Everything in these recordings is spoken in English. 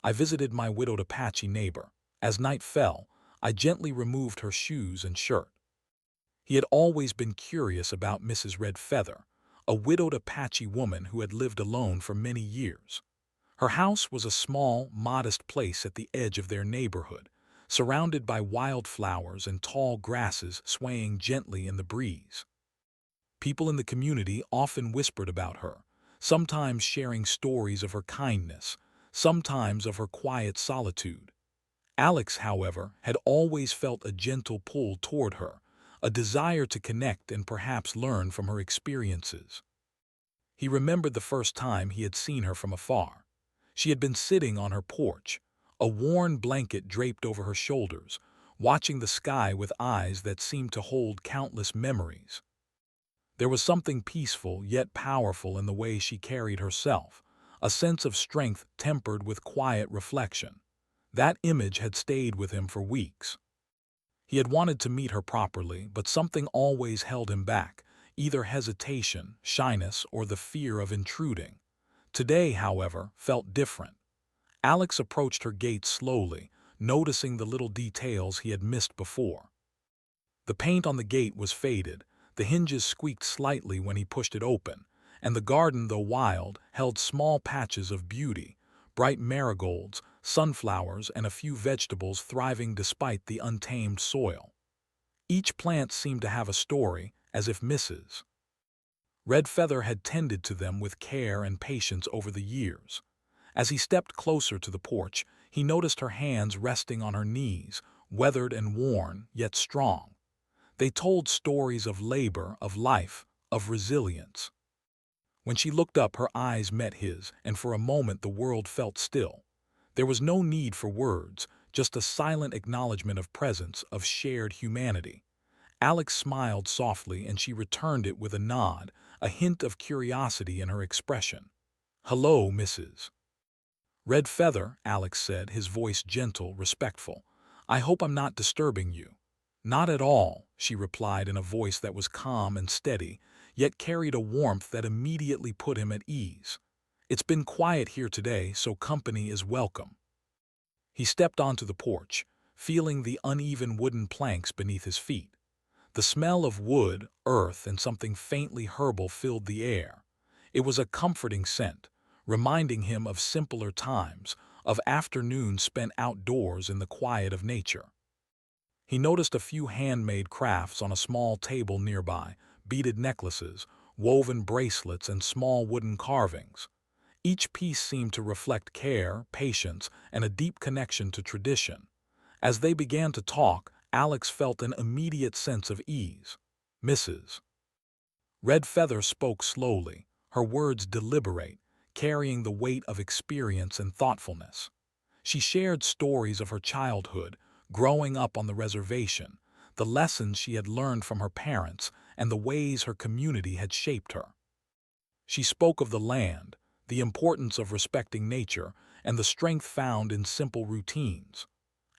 I visited my widowed Apache neighbor. As night fell, I gently removed her shoes and shirt. He had always been curious about Mrs. Red Feather, a widowed Apache woman who had lived alone for many years. Her house was a small, modest place at the edge of their neighborhood, surrounded by wildflowers and tall grasses swaying gently in the breeze. People in the community often whispered about her, sometimes sharing stories of her kindness, sometimes of her quiet solitude. Alex, however, had always felt a gentle pull toward her, a desire to connect and perhaps learn from her experiences. He remembered the first time he had seen her from afar. She had been sitting on her porch, a worn blanket draped over her shoulders, watching the sky with eyes that seemed to hold countless memories. There was something peaceful yet powerful in the way she carried herself, a sense of strength tempered with quiet reflection. That image had stayed with him for weeks. He had wanted to meet her properly, but something always held him back, either hesitation, shyness, or the fear of intruding. Today, however, felt different. Alex approached her gate slowly, noticing the little details he had missed before. The paint on the gate was faded, the hinges squeaked slightly when he pushed it open, and the garden, though wild, held small patches of beauty, bright marigolds, sunflowers, and a few vegetables thriving despite the untamed soil. Each plant seemed to have a story, as if Mrs. Red Feather had tended to them with care and patience over the years. As he stepped closer to the porch, he noticed her hands resting on her knees, weathered and worn, yet strong. They told stories of labor, of life, of resilience. When she looked up, her eyes met his, and for a moment the world felt still. There was no need for words, just a silent acknowledgement of presence, of shared humanity. Alex smiled softly, and she returned it with a nod, a hint of curiosity in her expression. "Hello, Mrs. Red Feather," Alex said, his voice gentle, respectful. "I hope I'm not disturbing you." "Not at all," she replied in a voice that was calm and steady, yet carried a warmth that immediately put him at ease. "It's been quiet here today, so company is welcome." He stepped onto the porch, feeling the uneven wooden planks beneath his feet. The smell of wood, earth, and something faintly herbal filled the air. It was a comforting scent, reminding him of simpler times, of afternoons spent outdoors in the quiet of nature. He noticed a few handmade crafts on a small table nearby, beaded necklaces, woven bracelets, and small wooden carvings. Each piece seemed to reflect care, patience, and a deep connection to tradition. As they began to talk, Alex felt an immediate sense of ease. Mrs. Red Feather spoke slowly, her words deliberate, carrying the weight of experience and thoughtfulness. She shared stories of her childhood, growing up on the reservation, the lessons she had learned from her parents, and the ways her community had shaped her. She spoke of the land, the importance of respecting nature, and the strength found in simple routines.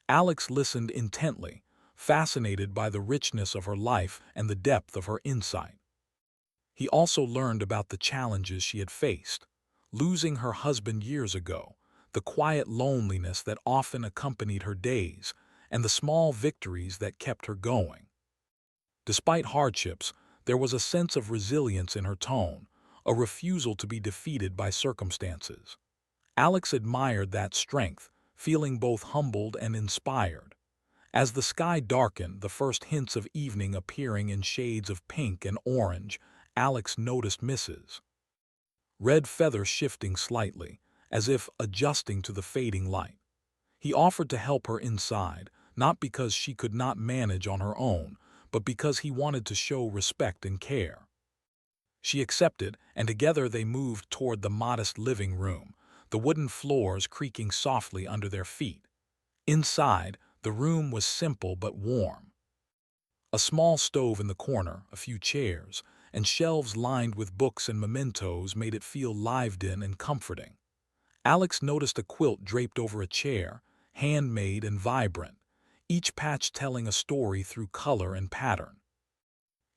Alex listened intently, fascinated by the richness of her life and the depth of her insight. He also learned about the challenges she had faced, losing her husband years ago, the quiet loneliness that often accompanied her days, and the small victories that kept her going. Despite hardships, there was a sense of resilience in her tone, a refusal to be defeated by circumstances. Alex admired that strength, feeling both humbled and inspired. As the sky darkened, the first hints of evening appearing in shades of pink and orange, Alex noticed Mrs. Red Feather shifting slightly, as if adjusting to the fading light. He offered to help her inside, not because she could not manage on her own, but because he wanted to show respect and care. She accepted, and together they moved toward the modest living room, the wooden floors creaking softly under their feet. Inside, the room was simple but warm. A small stove in the corner, a few chairs, and shelves lined with books and mementos made it feel lived in and comforting. Alex noticed a quilt draped over a chair, handmade and vibrant, each patch telling a story through color and pattern.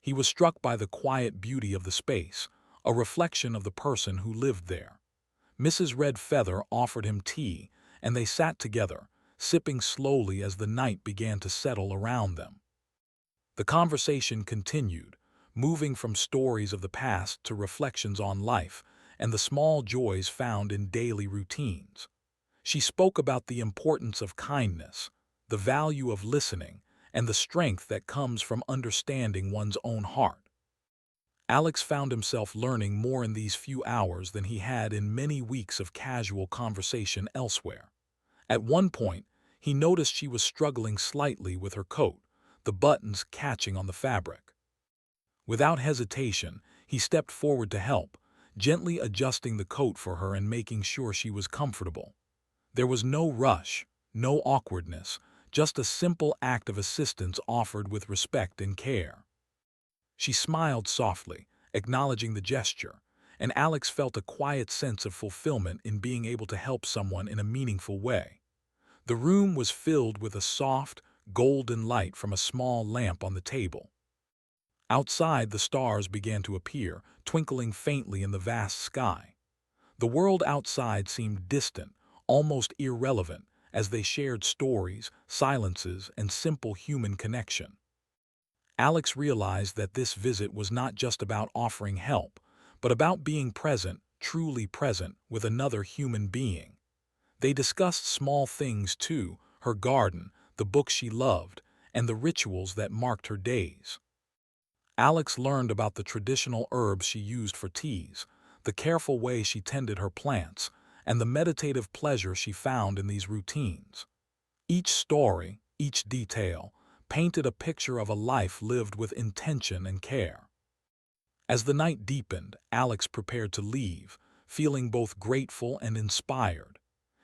He was struck by the quiet beauty of the space, a reflection of the person who lived there. Mrs. Red Feather offered him tea, and they sat together, sipping slowly as the night began to settle around them. The conversation continued, moving from stories of the past to reflections on life and the small joys found in daily routines. She spoke about the importance of kindness, the value of listening, and the strength that comes from understanding one's own heart. Alex found himself learning more in these few hours than he had in many weeks of casual conversation elsewhere. At one point, he noticed she was struggling slightly with her coat, the buttons catching on the fabric. Without hesitation, he stepped forward to help, gently adjusting the coat for her and making sure she was comfortable. There was no rush, no awkwardness, just a simple act of assistance offered with respect and care. She smiled softly, acknowledging the gesture, and Alex felt a quiet sense of fulfillment in being able to help someone in a meaningful way. The room was filled with a soft, golden light from a small lamp on the table. Outside, the stars began to appear, twinkling faintly in the vast sky. The world outside seemed distant, almost irrelevant, as they shared stories, silences, and simple human connection. Alex realized that this visit was not just about offering help, but about being present, truly present, with another human being. They discussed small things too, her garden, the books she loved, and the rituals that marked her days. Alex learned about the traditional herbs she used for teas, the careful way she tended her plants, and the meditative pleasure she found in these routines. Each story, each detail, painted a picture of a life lived with intention and care. As the night deepened, Alex prepared to leave, feeling both grateful and inspired.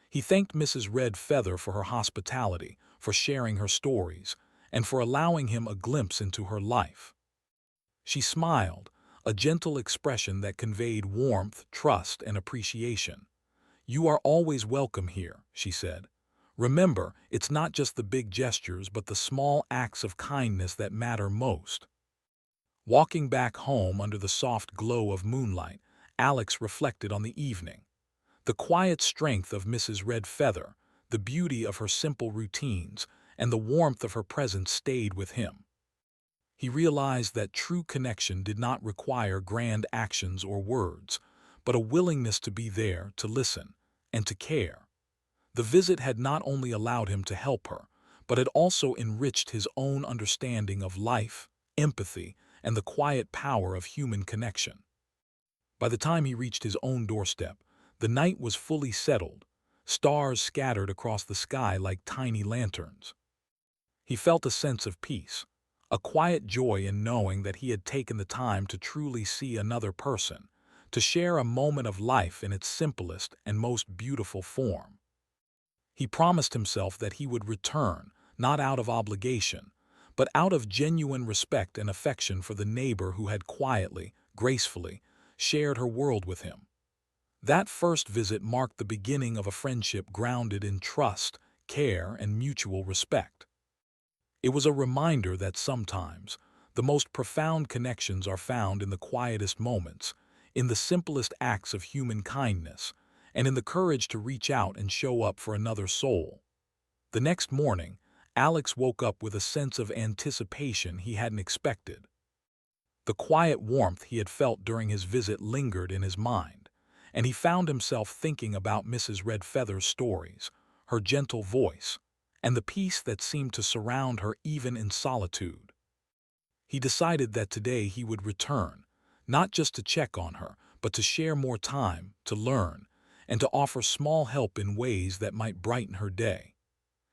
He thanked Mrs. Red Feather for her hospitality, for sharing her stories, and for allowing him a glimpse into her life. She smiled, a gentle expression that conveyed warmth, trust, and appreciation. "You are always welcome here," she said. "Remember, it's not just the big gestures but the small acts of kindness that matter most." Walking back home under the soft glow of moonlight, Alex reflected on the evening. The quiet strength of Mrs. Red Feather, the beauty of her simple routines, and the warmth of her presence stayed with him. He realized that true connection did not require grand actions or words, but a willingness to be there, to listen, and to care. The visit had not only allowed him to help her, but had also enriched his own understanding of life, empathy, and the quiet power of human connection. By the time he reached his own doorstep, the night was fully settled, stars scattered across the sky like tiny lanterns. He felt a sense of peace, a quiet joy in knowing that he had taken the time to truly see another person, to share a moment of life in its simplest and most beautiful form. He promised himself that he would return, not out of obligation, but out of genuine respect and affection for the neighbor who had quietly, gracefully, shared her world with him. That first visit marked the beginning of a friendship grounded in trust, care, and mutual respect. It was a reminder that sometimes the most profound connections are found in the quietest moments, in the simplest acts of human kindness, and in the courage to reach out and show up for another soul. The next morning, Alex woke up with a sense of anticipation he hadn't expected. The quiet warmth he had felt during his visit lingered in his mind, and he found himself thinking about Mrs. Red Feather's stories, her gentle voice, and the peace that seemed to surround her even in solitude. He decided that today he would return, not just to check on her, but to share more time, to learn, and to offer small help in ways that might brighten her day.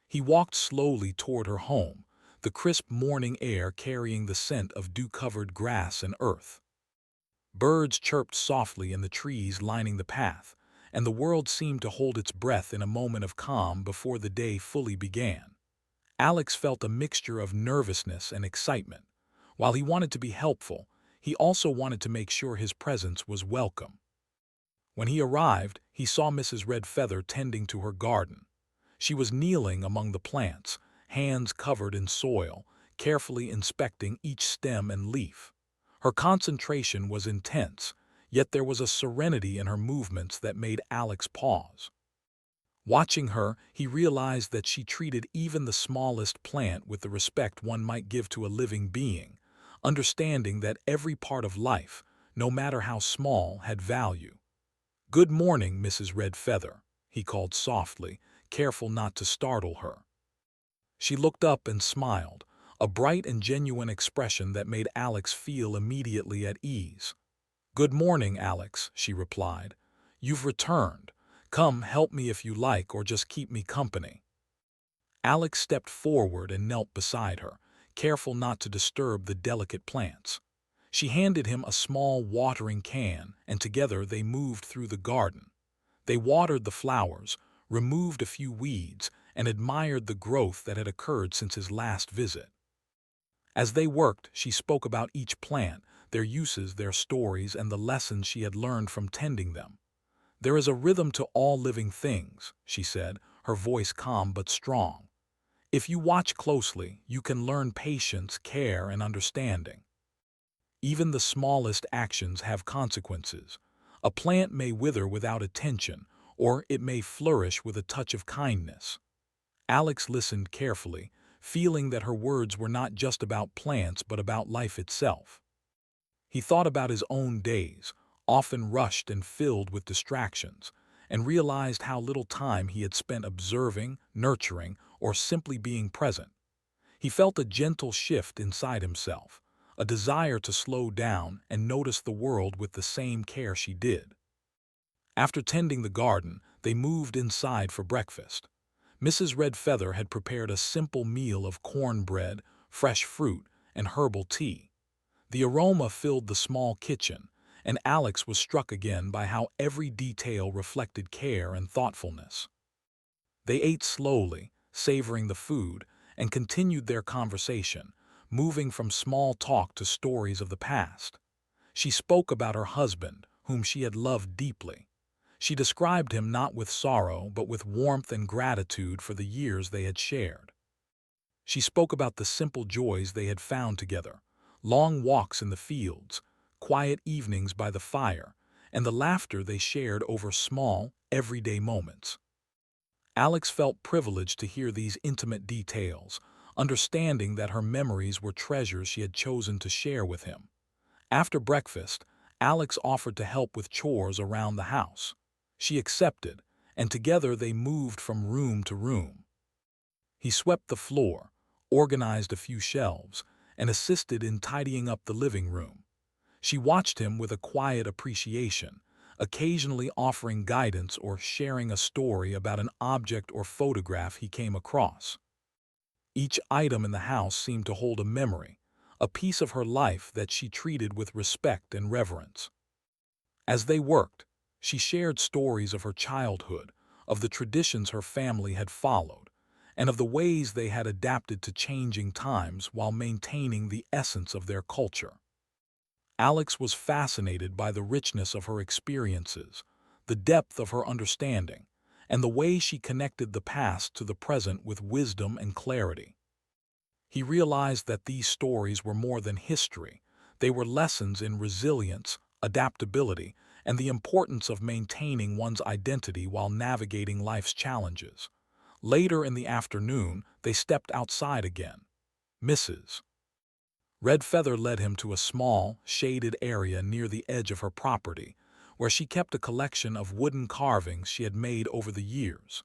He walked slowly toward her home, the crisp morning air carrying the scent of dew-covered grass and earth. Birds chirped softly in the trees lining the path, and the world seemed to hold its breath in a moment of calm before the day fully began. Alex felt a mixture of nervousness and excitement. While he wanted to be helpful, he also wanted to make sure his presence was welcome. When he arrived, he saw Mrs. Red Feather tending to her garden. She was kneeling among the plants, hands covered in soil, carefully inspecting each stem and leaf. Her concentration was intense, yet there was a serenity in her movements that made Alex pause. Watching her, he realized that she treated even the smallest plant with the respect one might give to a living being, understanding that every part of life, no matter how small, had value. "Good morning, Mrs. Red Feather," he called softly, careful not to startle her. She looked up and smiled, a bright and genuine expression that made Alex feel immediately at ease. "Good morning, Alex," she replied. "You've returned. Come, help me if you like, or just keep me company." Alex stepped forward and knelt beside her, careful not to disturb the delicate plants. She handed him a small watering can, and together they moved through the garden. They watered the flowers, removed a few weeds, and admired the growth that had occurred since his last visit. As they worked, she spoke about each plant, their uses, their stories, and the lessons she had learned from tending them. "There is a rhythm to all living things," she said, her voice calm but strong. "If you watch closely, you can learn patience, care, and understanding. Even the smallest actions have consequences. A plant may wither without attention, or it may flourish with a touch of kindness." Alex listened carefully, feeling that her words were not just about plants but about life itself. He thought about his own days, often rushed and filled with distractions, and realized how little time he had spent observing, nurturing, or simply being present. He felt a gentle shift inside himself, a desire to slow down and notice the world with the same care she did. After tending the garden, they moved inside for breakfast. Mrs. Red Feather had prepared a simple meal of cornbread, fresh fruit, and herbal tea. The aroma filled the small kitchen, and Alex was struck again by how every detail reflected care and thoughtfulness. They ate slowly, savoring the food, and continued their conversation, moving from small talk to stories of the past. She spoke about her husband, whom she had loved deeply. She described him not with sorrow but with warmth and gratitude for the years they had shared. She spoke about the simple joys they had found together, long walks in the fields, quiet evenings by the fire, and the laughter they shared over small, everyday moments. Alex felt privileged to hear these intimate details, understanding that her memories were treasures she had chosen to share with him. After breakfast, Alex offered to help with chores around the house. She accepted, and together they moved from room to room. He swept the floor, organized a few shelves, and assisted in tidying up the living room. She watched him with a quiet appreciation, occasionally offering guidance or sharing a story about an object or photograph he came across. Each item in the house seemed to hold a memory, a piece of her life that she treated with respect and reverence. As they worked, she shared stories of her childhood, of the traditions her family had followed, and of the ways they had adapted to changing times while maintaining the essence of their culture. Alex was fascinated by the richness of her experiences, the depth of her understanding, and the way she connected the past to the present with wisdom and clarity. He realized that these stories were more than history. They were lessons in resilience, adaptability, and the importance of maintaining one's identity while navigating life's challenges. Later in the afternoon, they stepped outside again. Mrs. Red Feather led him to a small, shaded area near the edge of her property, where she kept a collection of wooden carvings she had made over the years.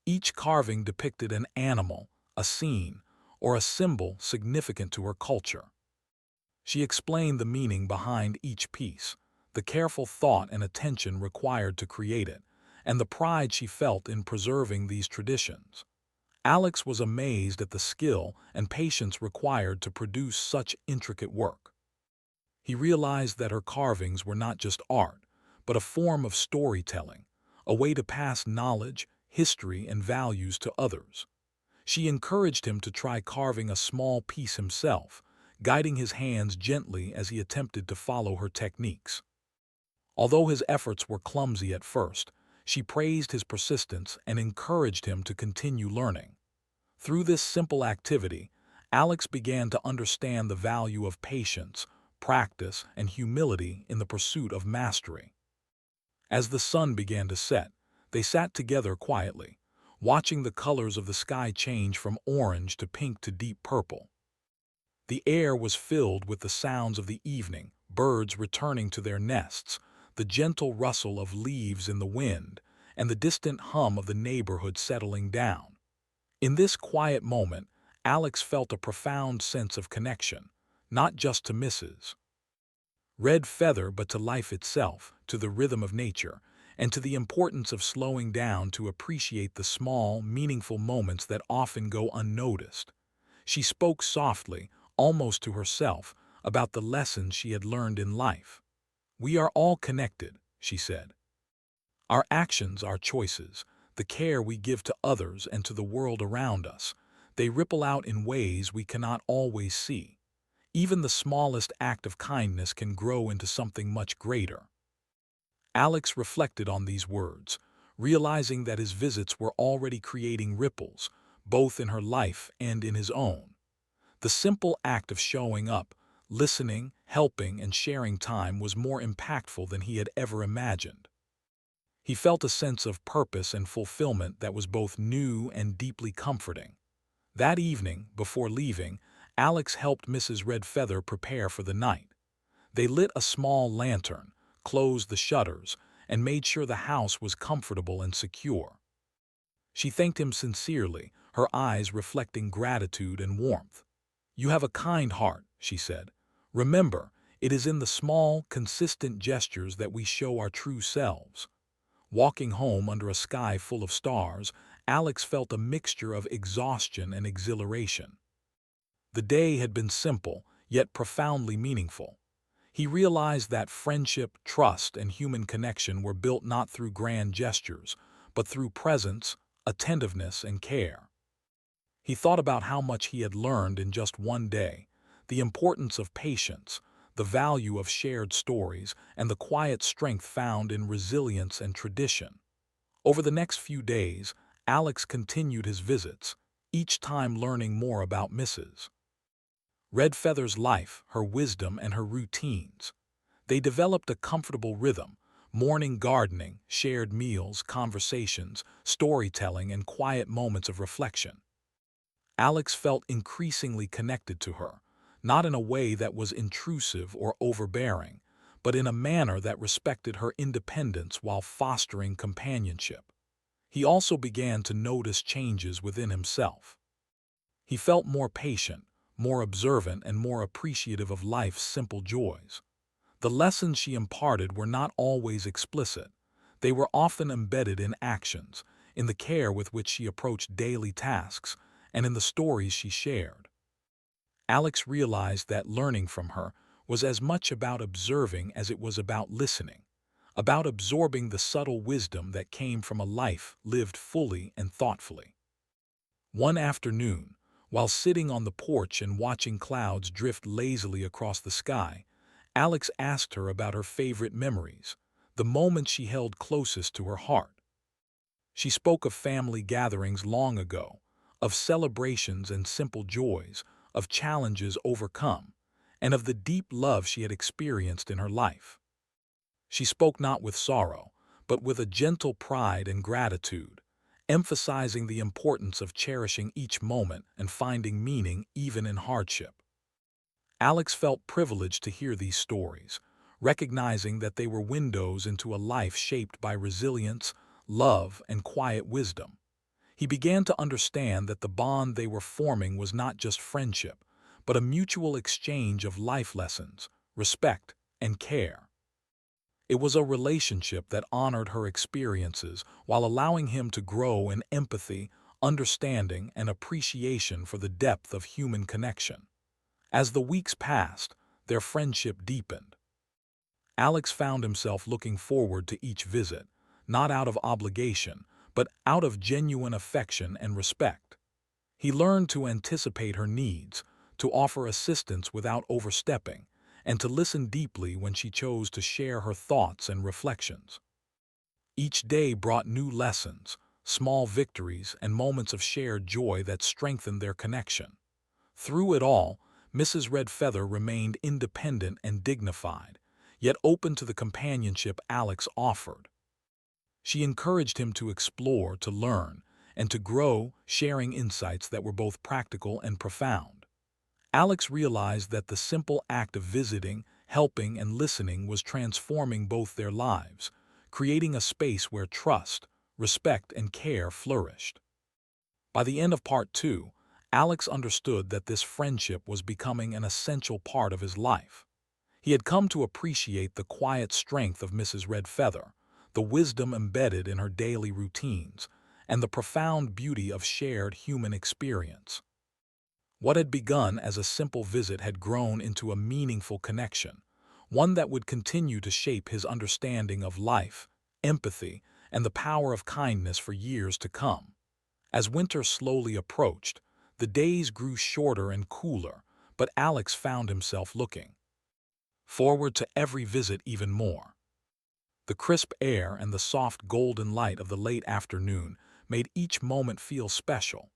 Each carving depicted an animal, a scene, or a symbol significant to her culture. She explained the meaning behind each piece, the careful thought and attention required to create it, and the pride she felt in preserving these traditions. Alex was amazed at the skill and patience required to produce such intricate work. He realized that her carvings were not just art, but a form of storytelling, a way to pass knowledge, history, and values to others. She encouraged him to try carving a small piece himself, guiding his hands gently as he attempted to follow her techniques. Although his efforts were clumsy at first, she praised his persistence and encouraged him to continue learning. Through this simple activity, Alex began to understand the value of patience, practice, and humility in the pursuit of mastery. As the sun began to set, They sat together quietly, watching the colors of the sky change from orange to pink to deep purple. The air was filled with the sounds of the evening, birds returning to their nests, the gentle rustle of leaves in the wind, and the distant hum of the neighborhood settling down. In this quiet moment, Alex felt a profound sense of connection, not just to Mrs. Red Feather but to life itself, to the rhythm of nature, and to the importance of slowing down to appreciate the small, meaningful moments that often go unnoticed. She spoke softly, almost to herself, about the lessons she had learned in life. "We are all connected," she said. "Our actions, our choices, the care we give to others and to the world around us, they ripple out in ways we cannot always see. Even the smallest act of kindness can grow into something much greater." Alex reflected on these words, realizing that his visits were already creating ripples, both in her life and in his own. The simple act of showing up, listening, helping, and sharing time was more impactful than he had ever imagined. He felt a sense of purpose and fulfillment that was both new and deeply comforting. That evening, before leaving, Alex helped Mrs. Red Feather prepare for the night. They lit a small lantern, closed the shutters, and made sure the house was comfortable and secure. She thanked him sincerely, her eyes reflecting gratitude and warmth. "You have a kind heart," she said. "Remember, it is in the small, consistent gestures that we show our true selves." Walking home under a sky full of stars, Alex felt a mixture of exhaustion and exhilaration. The day had been simple, yet profoundly meaningful. He realized that friendship, trust, and human connection were built not through grand gestures, but through presence, attentiveness, and care. He thought about how much he had learned in just one day, the importance of patience, the value of shared stories, and the quiet strength found in resilience and tradition. Over the next few days, Alex continued his visits, each time learning more about Mrs. Red Feather's life, her wisdom, and her routines. They developed a comfortable rhythm, morning gardening, shared meals, conversations, storytelling, and quiet moments of reflection. Alex felt increasingly connected to her, not in a way that was intrusive or overbearing, but in a manner that respected her independence while fostering companionship. He also began to notice changes within himself. He felt more patient, more observant, and more appreciative of life's simple joys. The lessons she imparted were not always explicit. They were often embedded in actions, in the care with which she approached daily tasks, and in the stories she shared. Alex realized that learning from her was as much about observing as it was about listening, about absorbing the subtle wisdom that came from a life lived fully and thoughtfully. One afternoon, while sitting on the porch and watching clouds drift lazily across the sky, Alex asked her about her favorite memories, the moments she held closest to her heart. She spoke of family gatherings long ago, of celebrations and simple joys, of challenges overcome, and of the deep love she had experienced in her life. She spoke not with sorrow, but with a gentle pride and gratitude, emphasizing the importance of cherishing each moment and finding meaning even in hardship. Alex felt privileged to hear these stories, recognizing that they were windows into a life shaped by resilience, love, and quiet wisdom. He began to understand that the bond they were forming was not just friendship, but a mutual exchange of life lessons, respect, and care. It was a relationship that honored her experiences while allowing him to grow in empathy, understanding, and appreciation for the depth of human connection. As the weeks passed, their friendship deepened. Alex found himself looking forward to each visit, not out of obligation, but out of genuine affection and respect. He learned to anticipate her needs, to offer assistance without overstepping, and to listen deeply when she chose to share her thoughts and reflections. Each day brought new lessons, small victories, and moments of shared joy that strengthened their connection. Through it all, Mrs. Red Feather remained independent and dignified, yet open to the companionship Alex offered. She encouraged him to explore, to learn, and to grow, sharing insights that were both practical and profound. Alex realized that the simple act of visiting, helping, and listening was transforming both their lives, creating a space where trust, respect, and care flourished. By the end of part 2, Alex understood that this friendship was becoming an essential part of his life. He had come to appreciate the quiet strength of Mrs. Red Feather, the wisdom embedded in her daily routines, and the profound beauty of shared human experience. What had begun as a simple visit had grown into a meaningful connection, one that would continue to shape his understanding of life, empathy, and the power of kindness for years to come. As winter slowly approached, the days grew shorter and cooler, but Alex found himself looking forward to every visit even more. The crisp air and the soft golden light of the late afternoon made each moment feel special,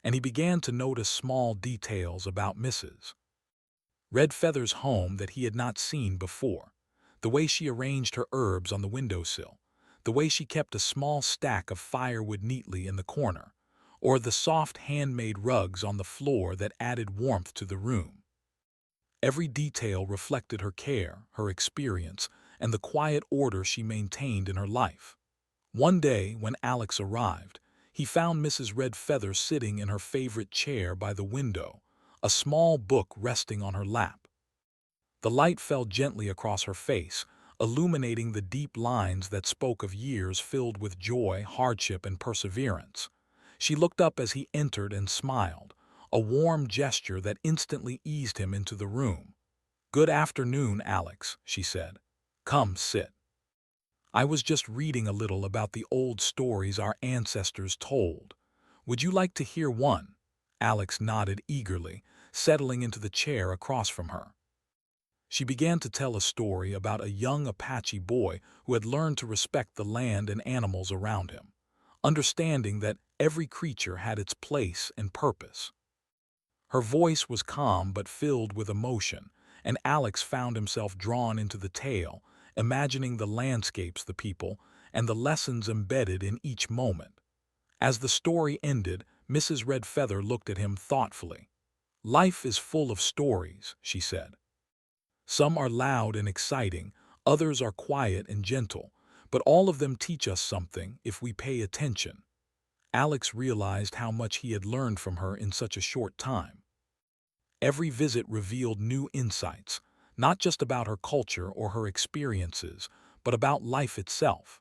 and he began to notice small details about Mrs. Red Feather's home that he had not seen before. The way she arranged her herbs on the windowsill, the way she kept a small stack of firewood neatly in the corner, or the soft handmade rugs on the floor that added warmth to the room. Every detail reflected her care, her experience, and the quiet order she maintained in her life. One day, when Alex arrived, he found Mrs. Red Feather sitting in her favorite chair by the window, a small book resting on her lap. The light fell gently across her face, illuminating the deep lines that spoke of years filled with joy, hardship, and perseverance. She looked up as he entered and smiled, a warm gesture that instantly eased him into the room. "Good afternoon, Alex," she said. "Come, sit. I was just reading a little about the old stories our ancestors told. Would you like to hear one?" Alex nodded eagerly, settling into the chair across from her. She began to tell a story about a young Apache boy who had learned to respect the land and animals around him, understanding that every creature had its place and purpose. Her voice was calm but filled with emotion, and Alex found himself drawn into the tale, imagining the landscapes, the people, and the lessons embedded in each moment. As the story ended, Mrs. Red Feather looked at him thoughtfully. "Life is full of stories," she said. "Some are loud and exciting, others are quiet and gentle, but all of them teach us something if we pay attention." Alex realized how much he had learned from her in such a short time. Every visit revealed new insights, not just about her culture or her experiences, but about life itself.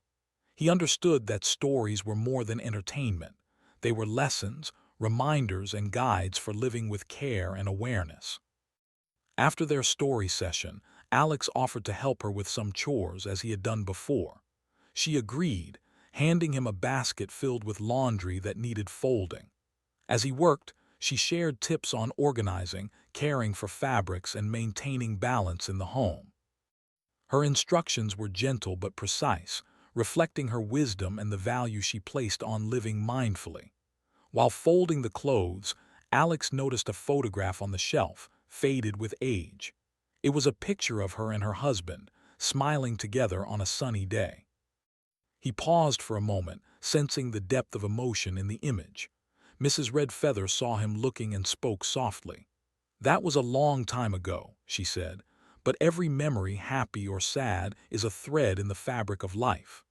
He understood that stories were more than entertainment. They were lessons, reminders, and guides for living with care and awareness. After their story session, Alex offered to help her with some chores as he had done before. She agreed, handing him a basket filled with laundry that needed folding. As he worked, she shared tips on organizing, caring for fabrics, and maintaining balance in the home. Her instructions were gentle but precise, reflecting her wisdom and the value she placed on living mindfully. While folding the clothes, Alex noticed a photograph on the shelf, faded with age. It was a picture of her and her husband, smiling together on a sunny day. He paused for a moment, sensing the depth of emotion in the image. Mrs. Red Feather saw him looking and spoke softly. "That was a long time ago," she said, "but every memory, happy or sad, is a thread in the fabric of life.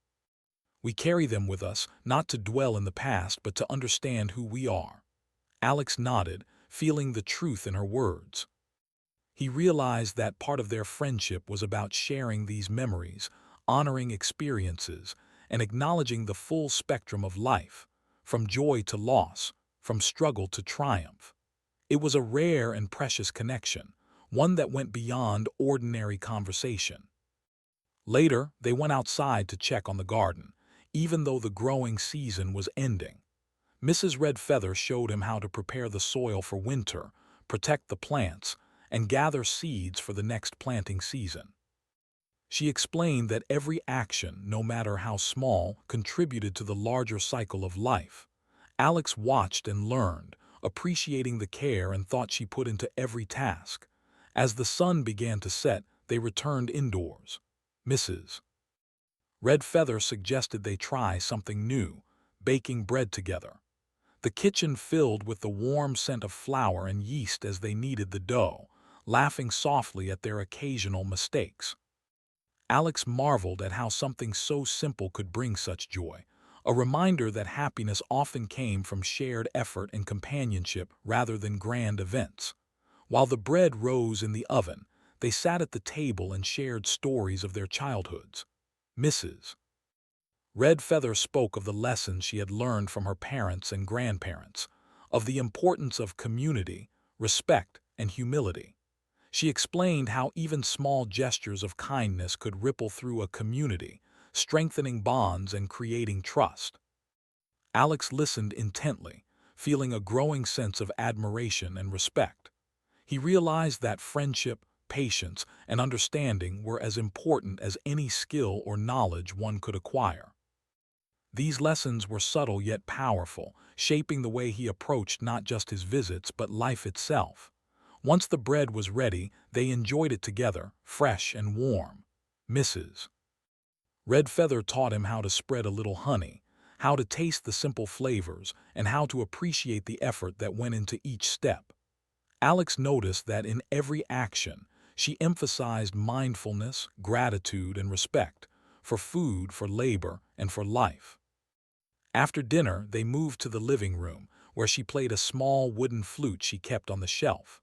We carry them with us, not to dwell in the past, but to understand who we are." Alex nodded, feeling the truth in her words. He realized that part of their friendship was about sharing these memories, honoring experiences, and acknowledging the full spectrum of life, from joy to loss, from struggle to triumph. It was a rare and precious connection, one that went beyond ordinary conversation. Later, they went outside to check on the garden, even though the growing season was ending. Mrs. Red Feather showed him how to prepare the soil for winter, protect the plants, and gather seeds for the next planting season. She explained that every action, no matter how small, contributed to the larger cycle of life. Alex watched and learned, appreciating the care and thought she put into every task. As the sun began to set, they returned indoors. Mrs. Red Feather suggested they try something new, baking bread together. The kitchen filled with the warm scent of flour and yeast as they kneaded the dough, laughing softly at their occasional mistakes. Alex marveled at how something so simple could bring such joy, a reminder that happiness often came from shared effort and companionship rather than grand events. While the bread rose in the oven, they sat at the table and shared stories of their childhoods. Mrs. Red Feather spoke of the lessons she had learned from her parents and grandparents, of the importance of community, respect, and humility. She explained how even small gestures of kindness could ripple through a community, strengthening bonds and creating trust. Alex listened intently, feeling a growing sense of admiration and respect. He realized that friendship, patience, and understanding were as important as any skill or knowledge one could acquire. These lessons were subtle yet powerful, shaping the way he approached not just his visits but life itself. Once the bread was ready, they enjoyed it together, fresh and warm. Mrs. Red Feather taught him how to spread a little honey, how to taste the simple flavors, and how to appreciate the effort that went into each step. Alex noticed that in every action, she emphasized mindfulness, gratitude, and respect for food, for labor, and for life. After dinner, they moved to the living room, where she played a small wooden flute she kept on the shelf.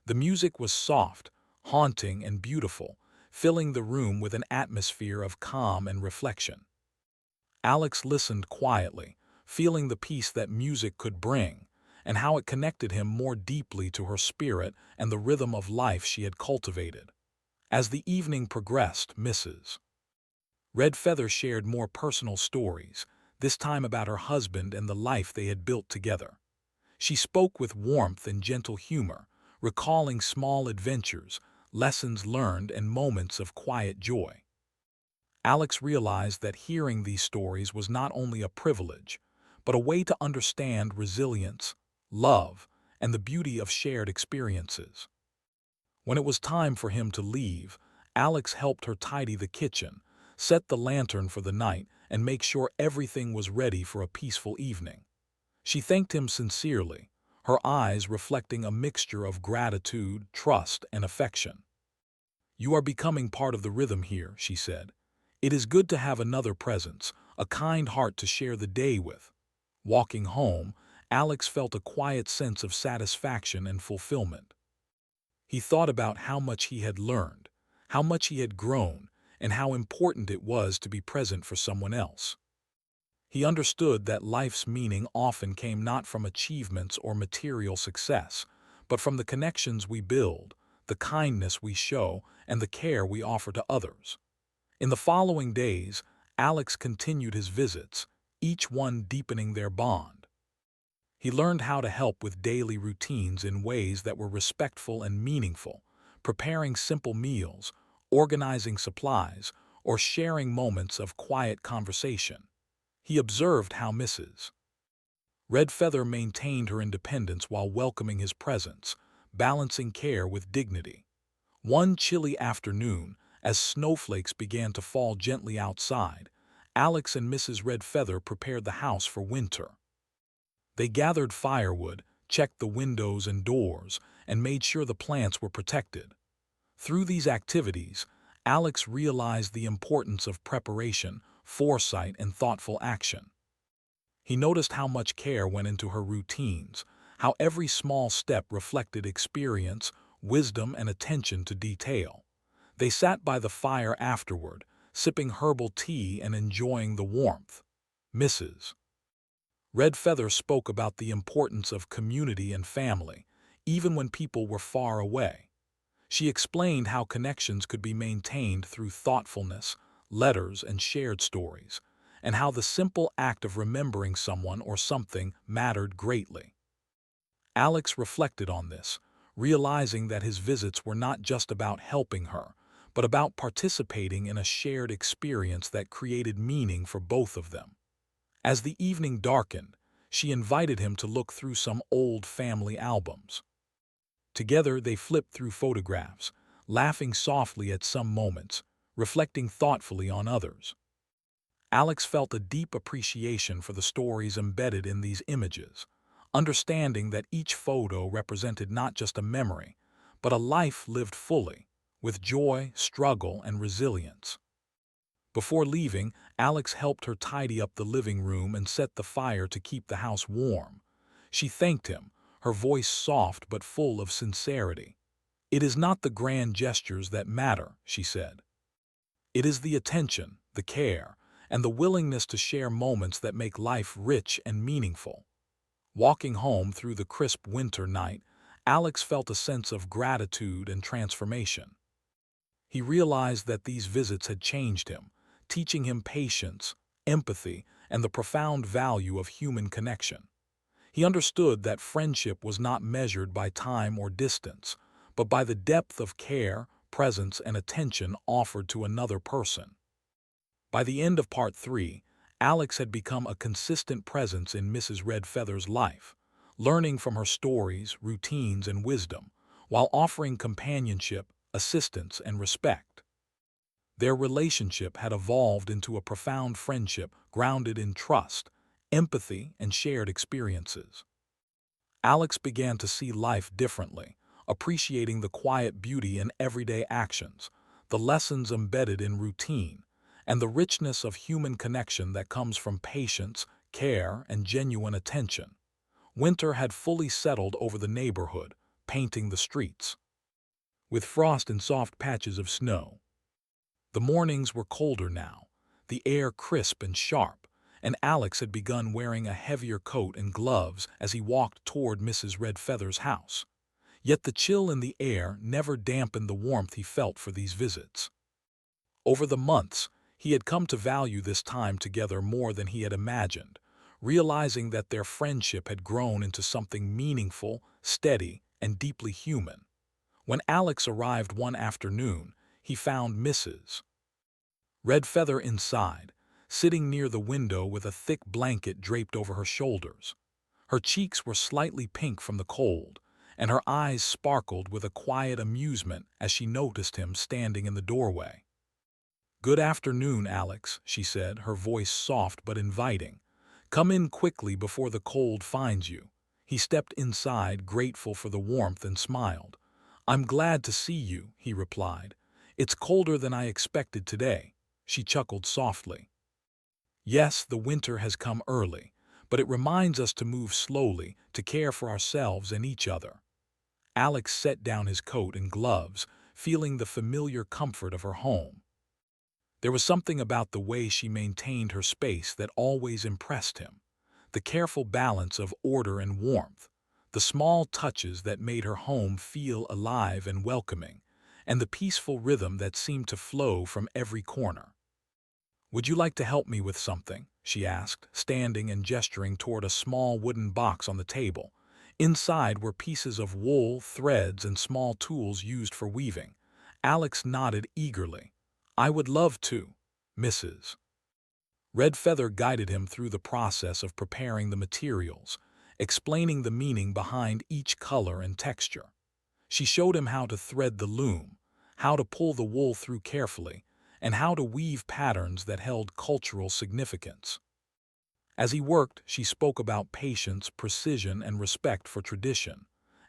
The music was soft, haunting, and beautiful, filling the room with an atmosphere of calm and reflection. Alex listened quietly, feeling the peace that music could bring, and how it connected him more deeply to her spirit and the rhythm of life she had cultivated. As the evening progressed, Mrs. Red Feather shared more personal stories, this time about her husband and the life they had built together. She spoke with warmth and gentle humor, recalling small adventures, lessons learned, and moments of quiet joy. Alex realized that hearing these stories was not only a privilege, but a way to understand resilience, love, and the beauty of shared experiences. When it was time for him to leave, Alex helped her tidy the kitchen, set the lantern for the night, and make sure everything was ready for a peaceful evening. She thanked him sincerely, her eyes reflecting a mixture of gratitude, trust, and affection. "You are becoming part of the rhythm here," she said. "It is good to have another presence, a kind heart to share the day with." Walking home, Alex felt a quiet sense of satisfaction and fulfillment. He thought about how much he had learned, how much he had grown, and how important it was to be present for someone else. He understood that life's meaning often came not from achievements or material success, but from the connections we build, the kindness we show, and the care we offer to others. In the following days, Alex continued his visits, each one deepening their bond. He learned how to help with daily routines in ways that were respectful and meaningful, preparing simple meals, organizing supplies, or sharing moments of quiet conversation. He observed how Mrs. Red Feather maintained her independence while welcoming his presence, balancing care with dignity. One chilly afternoon, as snowflakes began to fall gently outside, Alex and Mrs. Red Feather prepared the house for winter. They gathered firewood, checked the windows and doors, and made sure the plants were protected. Through these activities, Alex realized the importance of preparation, foresight, and thoughtful action. He noticed how much care went into her routines, how every small step reflected experience, wisdom, and attention to detail. They sat by the fire afterward, sipping herbal tea and enjoying the warmth. Mrs. Red Feather spoke about the importance of community and family, even when people were far away. She explained how connections could be maintained through thoughtfulness, letters, and shared stories, and how the simple act of remembering someone or something mattered greatly. Alex reflected on this, realizing that his visits were not just about helping her, but about participating in a shared experience that created meaning for both of them. As the evening darkened, she invited him to look through some old family albums. Together they flipped through photographs, laughing softly at some moments, reflecting thoughtfully on others. Alex felt a deep appreciation for the stories embedded in these images, understanding that each photo represented not just a memory, but a life lived fully, with joy, struggle, and resilience. Before leaving, Alex helped her tidy up the living room and set the fire to keep the house warm. She thanked him, her voice soft but full of sincerity. "It is not the grand gestures that matter," she said. "It is the attention, the care, and the willingness to share moments that make life rich and meaningful." Walking home through the crisp winter night, Alex felt a sense of gratitude and transformation. He realized that these visits had changed him, teaching him patience, empathy, and the profound value of human connection. He understood that friendship was not measured by time or distance, but by the depth of care, presence, and attention offered to another person. By the end of Part 3, Alex had become a consistent presence in Mrs. Red Feather's life, learning from her stories, routines, and wisdom, while offering companionship, assistance, and respect. Their relationship had evolved into a profound friendship grounded in trust, empathy, and shared experiences. Alex began to see life differently, appreciating the quiet beauty in everyday actions, the lessons embedded in routine, and the richness of human connection that comes from patience, care, and genuine attention. Winter had fully settled over the neighborhood, painting the streets, with frost and soft patches of snow. The mornings were colder now, the air crisp and sharp, and Alex had begun wearing a heavier coat and gloves as he walked toward Mrs. Red Feather's house. Yet the chill in the air never dampened the warmth he felt for these visits. Over the months, he had come to value this time together more than he had imagined, realizing that their friendship had grown into something meaningful, steady, and deeply human. When Alex arrived one afternoon, he found Mrs. Red Feather inside, sitting near the window with a thick blanket draped over her shoulders. Her cheeks were slightly pink from the cold, and her eyes sparkled with a quiet amusement as she noticed him standing in the doorway. "Good afternoon, Alex," she said, her voice soft but inviting. "Come in quickly before the cold finds you." He stepped inside, grateful for the warmth, and smiled. "I'm glad to see you," he replied. "It's colder than I expected today." She chuckled softly. "Yes, the winter has come early, but it reminds us to move slowly, to care for ourselves and each other." Alex set down his coat and gloves, feeling the familiar comfort of her home. There was something about the way she maintained her space that always impressed him. The careful balance of order and warmth, the small touches that made her home feel alive and welcoming, and the peaceful rhythm that seemed to flow from every corner. "Would you like to help me with something?" she asked, standing and gesturing toward a small wooden box on the table. Inside were pieces of wool, threads, and small tools used for weaving. Alex nodded eagerly. "I would love to." Mrs. Red Feather guided him through the process of preparing the materials, explaining the meaning behind each color and texture. She showed him how to thread the loom, how to pull the wool through carefully, and how to weave patterns that held cultural significance. As he worked, she spoke about patience, precision, and respect for tradition.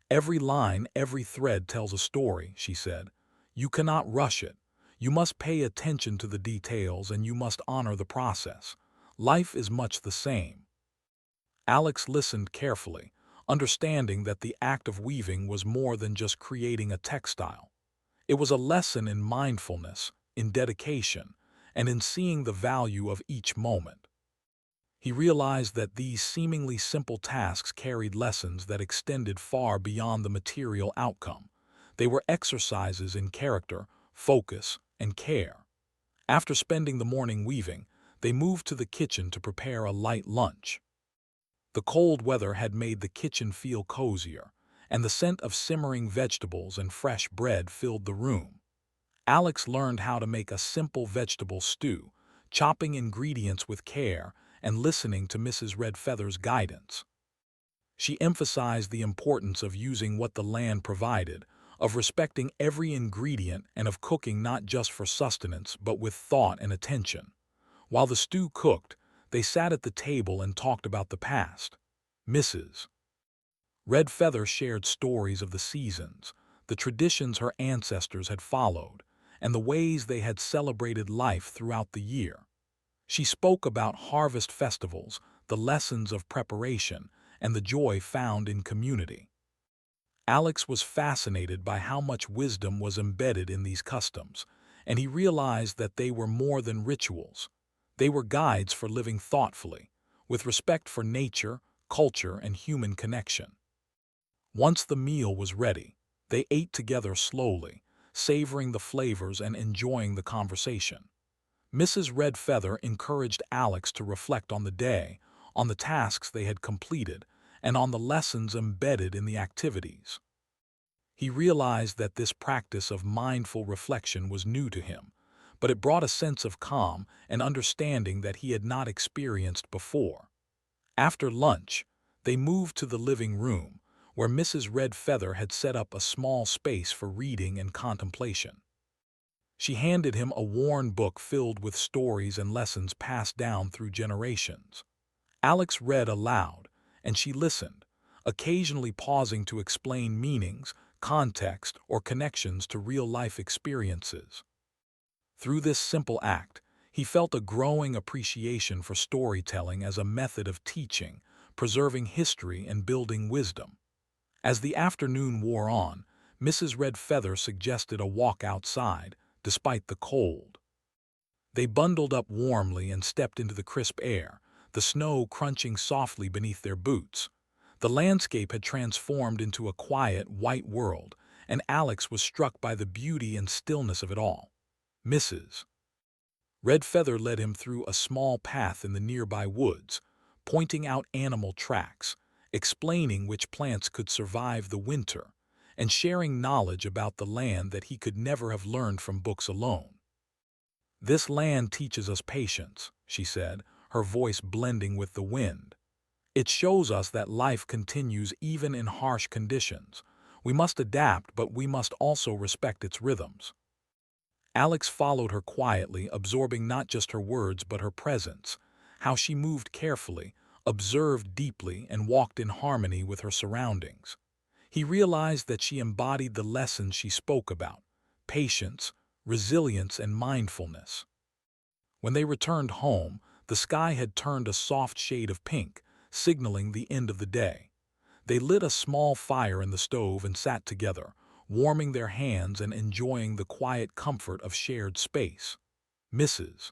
"Every line, every thread tells a story," she said. "You cannot rush it. You must pay attention to the details, and you must honor the process. Life is much the same." Alex listened carefully, understanding that the act of weaving was more than just creating a textile. It was a lesson in mindfulness, in dedication, and in seeing the value of each moment. He realized that these seemingly simple tasks carried lessons that extended far beyond the material outcome. They were exercises in character, focus, and care. After spending the morning weaving, they moved to the kitchen to prepare a light lunch. The cold weather had made the kitchen feel cozier, and the scent of simmering vegetables and fresh bread filled the room. Alex learned how to make a simple vegetable stew, chopping ingredients with care and listening to Mrs. Red Feather's guidance. She emphasized the importance of using what the land provided, of respecting every ingredient, and of cooking not just for sustenance but with thought and attention. While the stew cooked, they sat at the table and talked about the past. Mrs. Red Feather shared stories of the seasons, the traditions her ancestors had followed, and the ways they had celebrated life throughout the year. She spoke about harvest festivals, the lessons of preparation, and the joy found in community. Alex was fascinated by how much wisdom was embedded in these customs, and he realized that they were more than rituals. They were guides for living thoughtfully, with respect for nature, culture, and human connection. Once the meal was ready, they ate together slowly, savoring the flavors and enjoying the conversation. Mrs. Red Feather encouraged Alex to reflect on the day, on the tasks they had completed, and on the lessons embedded in the activities. He realized that this practice of mindful reflection was new to him, but it brought a sense of calm and understanding that he had not experienced before. After lunch, they moved to the living room, where Mrs. Red Feather had set up a small space for reading and contemplation. She handed him a worn book filled with stories and lessons passed down through generations. Alex read aloud, and she listened, occasionally pausing to explain meanings, context, or connections to real-life experiences. Through this simple act, he felt a growing appreciation for storytelling as a method of teaching, preserving history, and building wisdom. As the afternoon wore on, Mrs. Red Feather suggested a walk outside, despite the cold. They bundled up warmly and stepped into the crisp air, the snow crunching softly beneath their boots. The landscape had transformed into a quiet, white world, and Alex was struck by the beauty and stillness of it all. Mrs. Red Feather led him through a small path in the nearby woods, pointing out animal tracks, explaining which plants could survive the winter, and sharing knowledge about the land that he could never have learned from books alone. "This land teaches us patience," she said, her voice blending with the wind. "It shows us that life continues even in harsh conditions. We must adapt, but we must also respect its rhythms." Alex followed her quietly, absorbing not just her words but her presence, how she moved carefully, observed deeply, and walked in harmony with her surroundings. He realized that she embodied the lessons she spoke about: patience, resilience, and mindfulness. When they returned home, the sky had turned a soft shade of pink, signaling the end of the day. They lit a small fire in the stove and sat together, warming their hands and enjoying the quiet comfort of shared space. Mrs.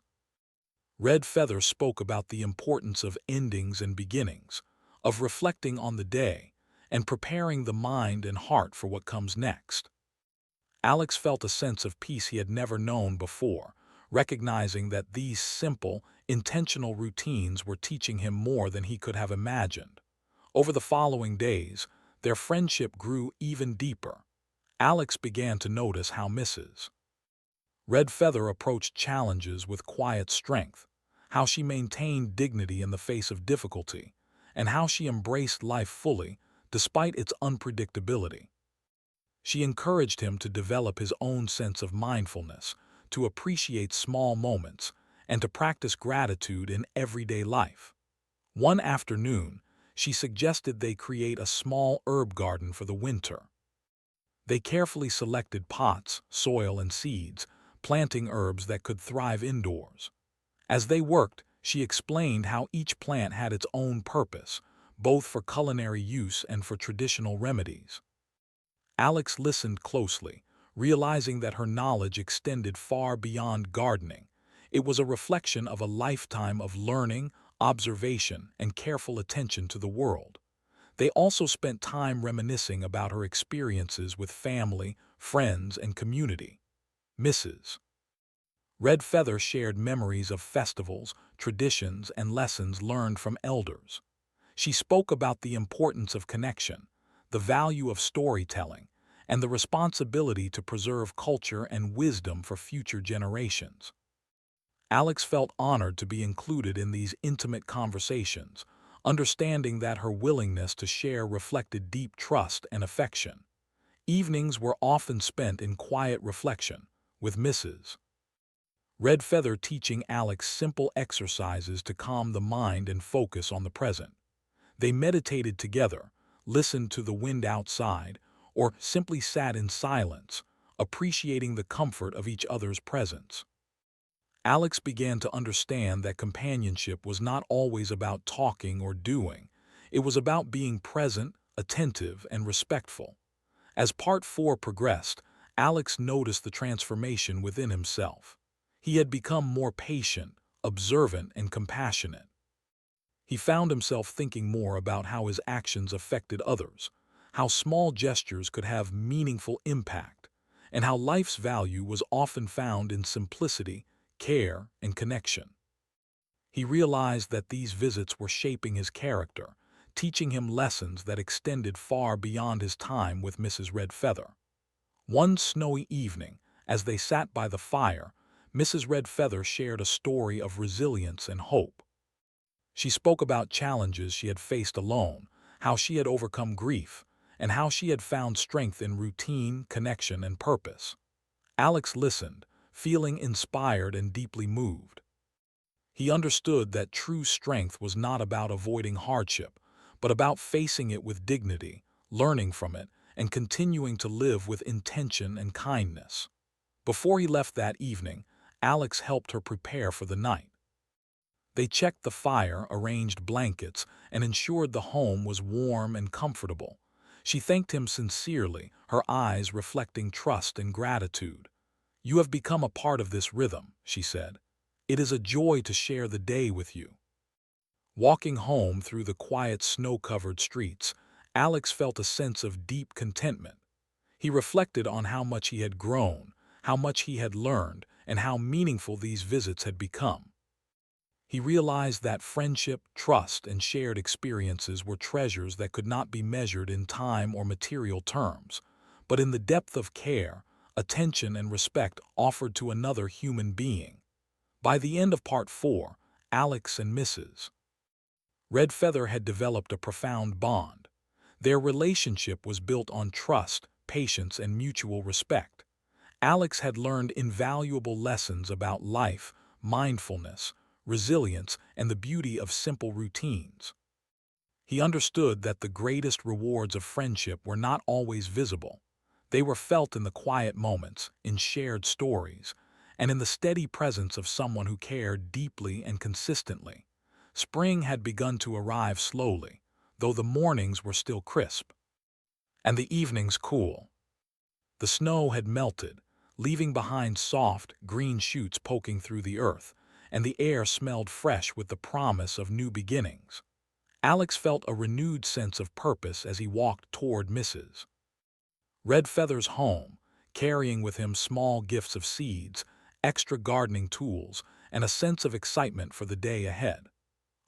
Red Feather spoke about the importance of endings and beginnings, of reflecting on the day, and preparing the mind and heart for what comes next. Alex felt a sense of peace he had never known before, recognizing that these simple, intentional routines were teaching him more than he could have imagined. Over the following days, their friendship grew even deeper. Alex began to notice how Mrs. Red Feather approached challenges with quiet strength, how she maintained dignity in the face of difficulty, and how she embraced life fully, despite its unpredictability. She encouraged him to develop his own sense of mindfulness, to appreciate small moments, and to practice gratitude in everyday life. One afternoon, she suggested they create a small herb garden for the winter. They carefully selected pots, soil, and seeds, planting herbs that could thrive indoors. As they worked, she explained how each plant had its own purpose, both for culinary use and for traditional remedies. Alex listened closely, realizing that her knowledge extended far beyond gardening. It was a reflection of a lifetime of learning, observation, and careful attention to the world. They also spent time reminiscing about her experiences with family, friends, and community. Mrs. Red Feather shared memories of festivals, traditions, and lessons learned from elders. She spoke about the importance of connection, the value of storytelling, and the responsibility to preserve culture and wisdom for future generations. Alex felt honored to be included in these intimate conversations, understanding that her willingness to share reflected deep trust and affection. Evenings were often spent in quiet reflection, with Mrs. Red Feather teaching Alex simple exercises to calm the mind and focus on the present. They meditated together, listened to the wind outside, or simply sat in silence, appreciating the comfort of each other's presence. Alex began to understand that companionship was not always about talking or doing. It was about being present, attentive, and respectful. As part 4 progressed, Alex noticed the transformation within himself. He had become more patient, observant, and compassionate. He found himself thinking more about how his actions affected others, how small gestures could have meaningful impact, and how life's value was often found in simplicity, care, and connection. He realized that these visits were shaping his character, teaching him lessons that extended far beyond his time with Mrs. Red Feather. One snowy evening, as they sat by the fire, Mrs. Red Feather shared a story of resilience and hope. She spoke about challenges she had faced alone, how she had overcome grief, and how she had found strength in routine, connection, and purpose. Alex listened, feeling inspired and deeply moved. He understood that true strength was not about avoiding hardship, but about facing it with dignity, learning from it, and continuing to live with intention and kindness. Before he left that evening, Alex helped her prepare for the night. They checked the fire, arranged blankets, and ensured the home was warm and comfortable. She thanked him sincerely, her eyes reflecting trust and gratitude. "You have become a part of this rhythm," she said. "It is a joy to share the day with you." Walking home through the quiet snow-covered streets, Alex felt a sense of deep contentment. He reflected on how much he had grown, how much he had learned, and how meaningful these visits had become. He realized that friendship, trust, and shared experiences were treasures that could not be measured in time or material terms, but in the depth of care, attention, and respect offered to another human being. By the end of Part 4, Alex and Mrs. Red Feather had developed a profound bond. Their relationship was built on trust, patience, and mutual respect. Alex had learned invaluable lessons about life, mindfulness, resilience, and the beauty of simple routines. He understood that the greatest rewards of friendship were not always visible. They were felt in the quiet moments, in shared stories, and in the steady presence of someone who cared deeply and consistently. Spring had begun to arrive slowly, though the mornings were still crisp, and the evenings cool. The snow had melted, leaving behind soft, green shoots poking through the earth, and the air smelled fresh with the promise of new beginnings. Alex felt a renewed sense of purpose as he walked toward Mrs. Red Feather's home, carrying with him small gifts of seeds, extra gardening tools, and a sense of excitement for the day ahead.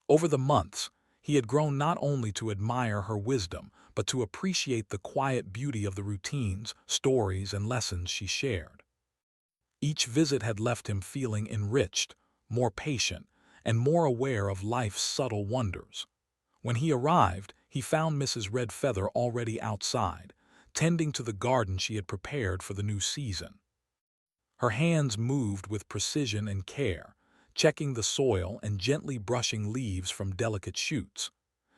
Over the months, he had grown not only to admire her wisdom, but to appreciate the quiet beauty of the routines, stories, and lessons she shared. Each visit had left him feeling enriched, more patient, and more aware of life's subtle wonders. When he arrived, he found Mrs. Red Feather already outside, tending to the garden she had prepared for the new season. Her hands moved with precision and care, checking the soil and gently brushing leaves from delicate shoots.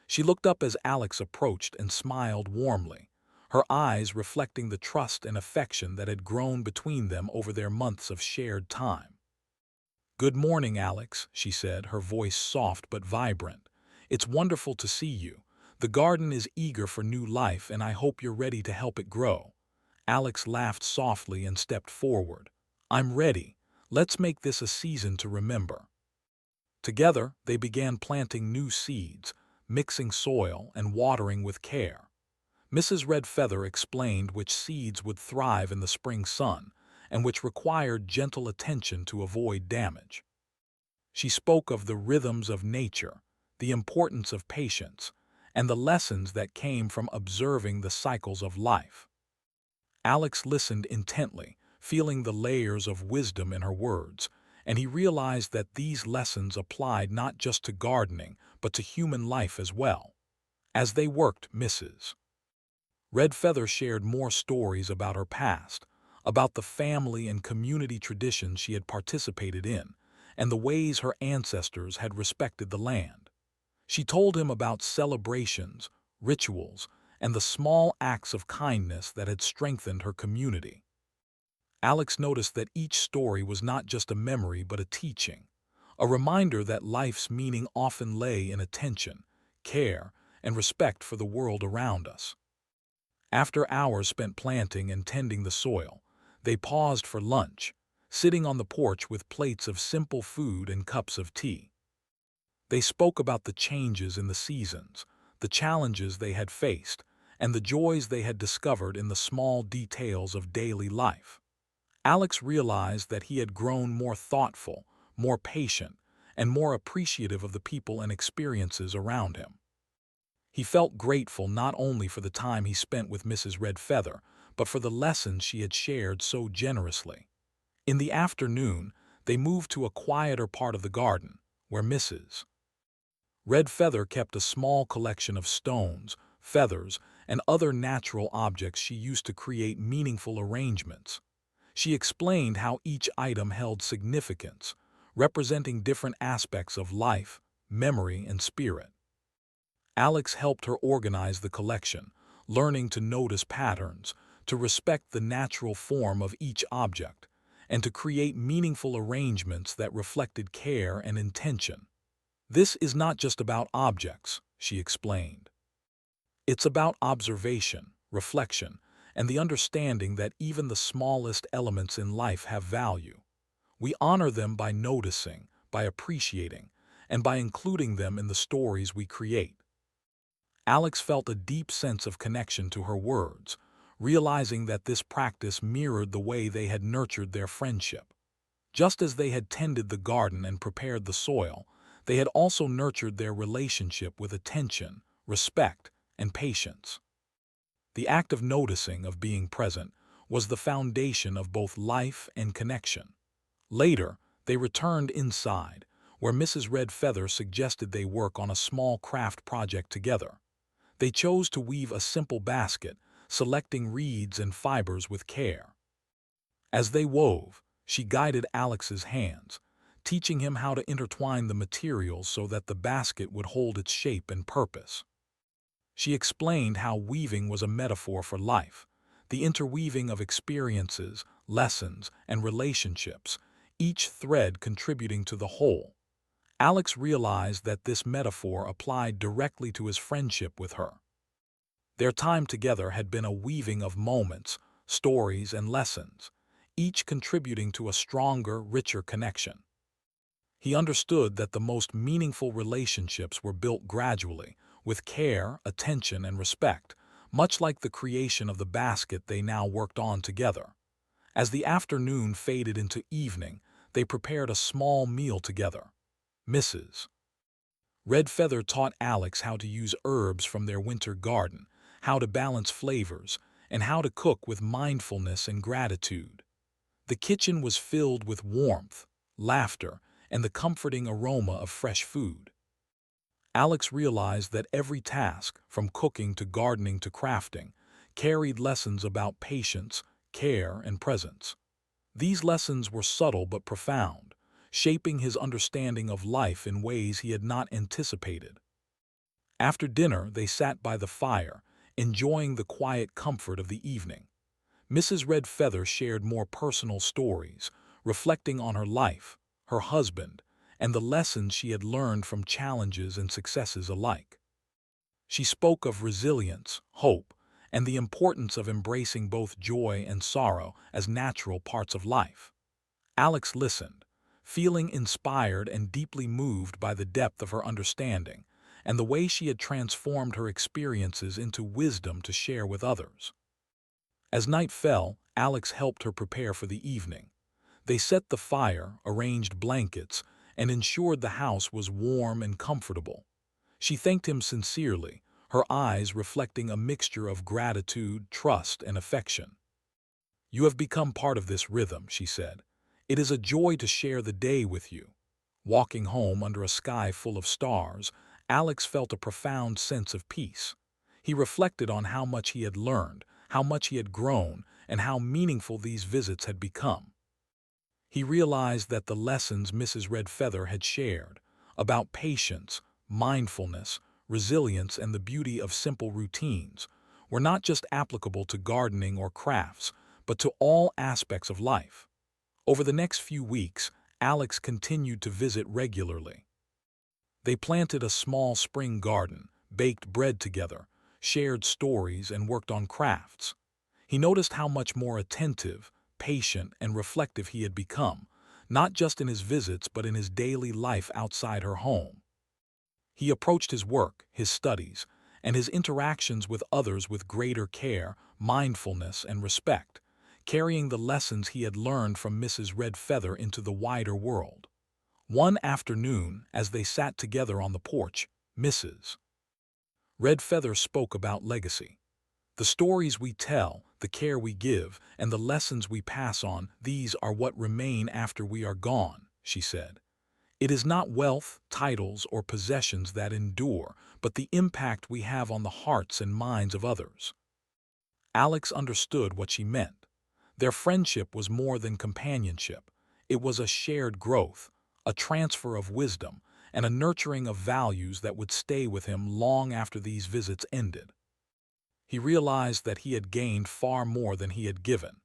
She looked up as Alex approached and smiled warmly, her eyes reflecting the trust and affection that had grown between them over their months of shared time. "Good morning, Alex," she said, her voice soft but vibrant. "It's wonderful to see you. The garden is eager for new life, and I hope you're ready to help it grow." Alex laughed softly and stepped forward. "I'm ready. Let's make this a season to remember." Together, they began planting new seeds, mixing soil and watering with care. Mrs. Red Feather explained which seeds would thrive in the spring sun and which required gentle attention to avoid damage. She spoke of the rhythms of nature, the importance of patience, and the lessons that came from observing the cycles of life. Alex listened intently, feeling the layers of wisdom in her words, and he realized that these lessons applied not just to gardening, but to human life as well. As they worked, Mrs. Red Feather shared more stories about her past, about the family and community traditions she had participated in, and the ways her ancestors had respected the land. She told him about celebrations, rituals, and the small acts of kindness that had strengthened her community. Alex noticed that each story was not just a memory but a teaching, a reminder that life's meaning often lay in attention, care, and respect for the world around us. After hours spent planting and tending the soil, they paused for lunch, sitting on the porch with plates of simple food and cups of tea. They spoke about the changes in the seasons, the challenges they had faced, and the joys they had discovered in the small details of daily life. Alex realized that he had grown more thoughtful, more patient, and more appreciative of the people and experiences around him. He felt grateful not only for the time he spent with Mrs. Red Feather, but for the lessons she had shared so generously. In the afternoon, they moved to a quieter part of the garden, where Mrs. Red Feather kept a small collection of stones, feathers, and other natural objects she used to create meaningful arrangements. She explained how each item held significance, representing different aspects of life, memory, and spirit. Alex helped her organize the collection, learning to notice patterns, to respect the natural form of each object, and to create meaningful arrangements that reflected care and intention. "This is not just about objects," she explained. "It's about observation, reflection, and the understanding that even the smallest elements in life have value. We honor them by noticing, by appreciating, and by including them in the stories we create." Alex felt a deep sense of connection to her words, realizing that this practice mirrored the way they had nurtured their friendship. Just as they had tended the garden and prepared the soil, they had also nurtured their relationship with attention, respect, and patience. The act of noticing, of being present, was the foundation of both life and connection. Later, they returned inside, where Mrs. Red Feather suggested they work on a small craft project together. They chose to weave a simple basket, selecting reeds and fibers with care. As they wove, she guided Alex's hands, teaching him how to intertwine the materials so that the basket would hold its shape and purpose. She explained how weaving was a metaphor for life, the interweaving of experiences, lessons, and relationships, each thread contributing to the whole. Alex realized that this metaphor applied directly to his friendship with her. Their time together had been a weaving of moments, stories, and lessons, each contributing to a stronger, richer connection. He understood that the most meaningful relationships were built gradually, with care, attention, and respect, much like the creation of the basket they now worked on together. As the afternoon faded into evening, they prepared a small meal together. Mrs. Red Feather taught Alex how to use herbs from their winter garden, how to balance flavors, and how to cook with mindfulness and gratitude. The kitchen was filled with warmth, laughter, and the comforting aroma of fresh food. Alex realized that every task, from cooking to gardening to crafting, carried lessons about patience, care, and presence. These lessons were subtle but profound, shaping his understanding of life in ways he had not anticipated. After dinner, they sat by the fire, enjoying the quiet comfort of the evening. Mrs. Red Feather shared more personal stories, reflecting on her life, her husband, and the lessons she had learned from challenges and successes alike. She spoke of resilience, hope, and the importance of embracing both joy and sorrow as natural parts of life. Alex listened, feeling inspired and deeply moved by the depth of her understanding and the way she had transformed her experiences into wisdom to share with others. As night fell, Alex helped her prepare for the evening. They set the fire, arranged blankets, and ensured the house was warm and comfortable. She thanked him sincerely, her eyes reflecting a mixture of gratitude, trust, and affection. "You have become part of this rhythm," she said. "It is a joy to share the day with you." Walking home under a sky full of stars, Alex felt a profound sense of peace. He reflected on how much he had learned, how much he had grown, and how meaningful these visits had become. He realized that the lessons Mrs. Red Feather had shared about patience, mindfulness, resilience, and the beauty of simple routines were not just applicable to gardening or crafts, but to all aspects of life. Over the next few weeks, Alex continued to visit regularly. They planted a small spring garden, baked bread together, shared stories, and worked on crafts. He noticed how much more attentive, patient, and reflective he had become, not just in his visits but in his daily life outside her home. He approached his work, his studies, and his interactions with others with greater care, mindfulness, and respect, carrying the lessons he had learned from Mrs. Red Feather into the wider world. One afternoon, as they sat together on the porch, Mrs. Red Feather spoke about legacy. The stories we tell, the care we give, and the lessons we pass on, these are what remain after we are gone, she said. It is not wealth, titles, or possessions that endure, but the impact we have on the hearts and minds of others. Alex understood what she meant. Their friendship was more than companionship. It was a shared growth, a transfer of wisdom, and a nurturing of values that would stay with him long after these visits ended. He realized that he had gained far more than he had given,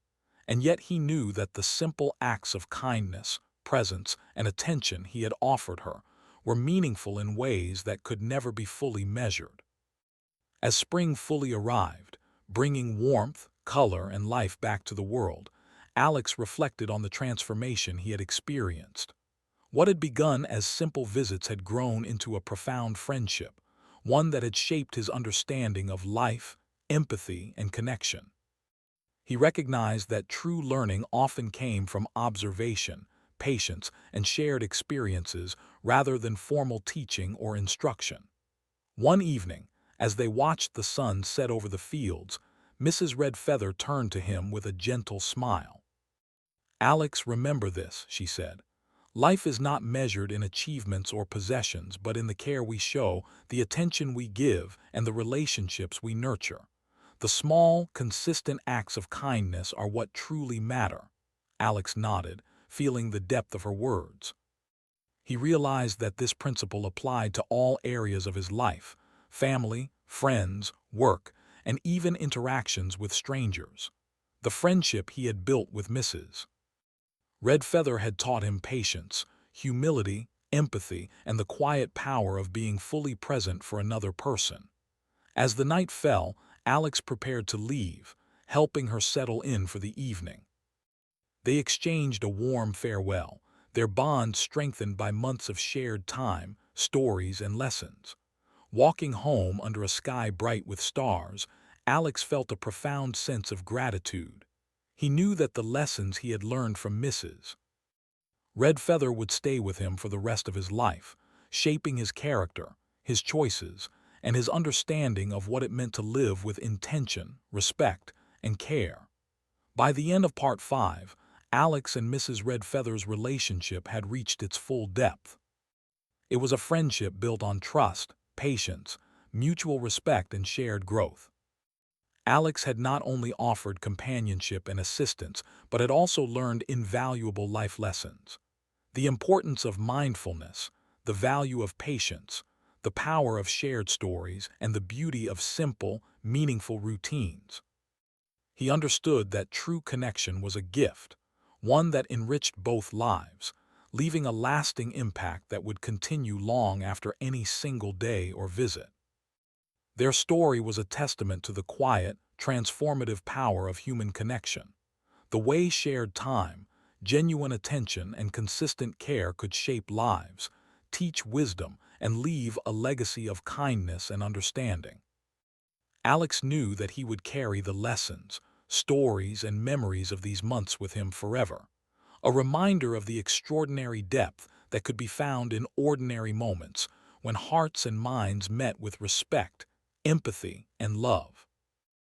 and yet he knew that the simple acts of kindness, presence, and attention he had offered her were meaningful in ways that could never be fully measured. As spring fully arrived, bringing warmth, color, and life back to the world, Alex reflected on the transformation he had experienced. What had begun as simple visits had grown into a profound friendship, one that had shaped his understanding of life, empathy, and connection. He recognized that true learning often came from observation, patience, and shared experiences rather than formal teaching or instruction. One evening, as they watched the sun set over the fields, Mrs. Red Feather turned to him with a gentle smile. "Alex, remember this," she said. "Life is not measured in achievements or possessions, but in the care we show, the attention we give, and the relationships we nurture. The small, consistent acts of kindness are what truly matter." Alex nodded, feeling the depth of her words. He realized that this principle applied to all areas of his life: family, friends, work, and even interactions with strangers. The friendship he had built with Mrs. Red Feather had taught him patience, humility, empathy, and the quiet power of being fully present for another person. As the night fell, Alex prepared to leave, helping her settle in for the evening. They exchanged a warm farewell, their bond strengthened by months of shared time, stories, and lessons. Walking home under a sky bright with stars, Alex felt a profound sense of gratitude. He knew that the lessons he had learned from Mrs. Red Feather would stay with him for the rest of his life, shaping his character, his choices, and his understanding of what it meant to live with intention, respect, and care. By the end of Part 5, Alex and Mrs. Red Feather's relationship had reached its full depth. It was a friendship built on trust, patience, mutual respect, and shared growth. Alex had not only offered companionship and assistance, but had also learned invaluable life lessons. The importance of mindfulness, the value of patience, the power of shared stories, and the beauty of simple, meaningful routines. He understood that true connection was a gift, one that enriched both lives, leaving a lasting impact that would continue long after any single day or visit. Their story was a testament to the quiet, transformative power of human connection. The way shared time, genuine attention, and consistent care could shape lives, teach wisdom, and leave a legacy of kindness and understanding. Alex knew that he would carry the lessons, stories, and memories of these months with him forever, a reminder of the extraordinary depth that could be found in ordinary moments when hearts and minds met with respect, empathy, and love.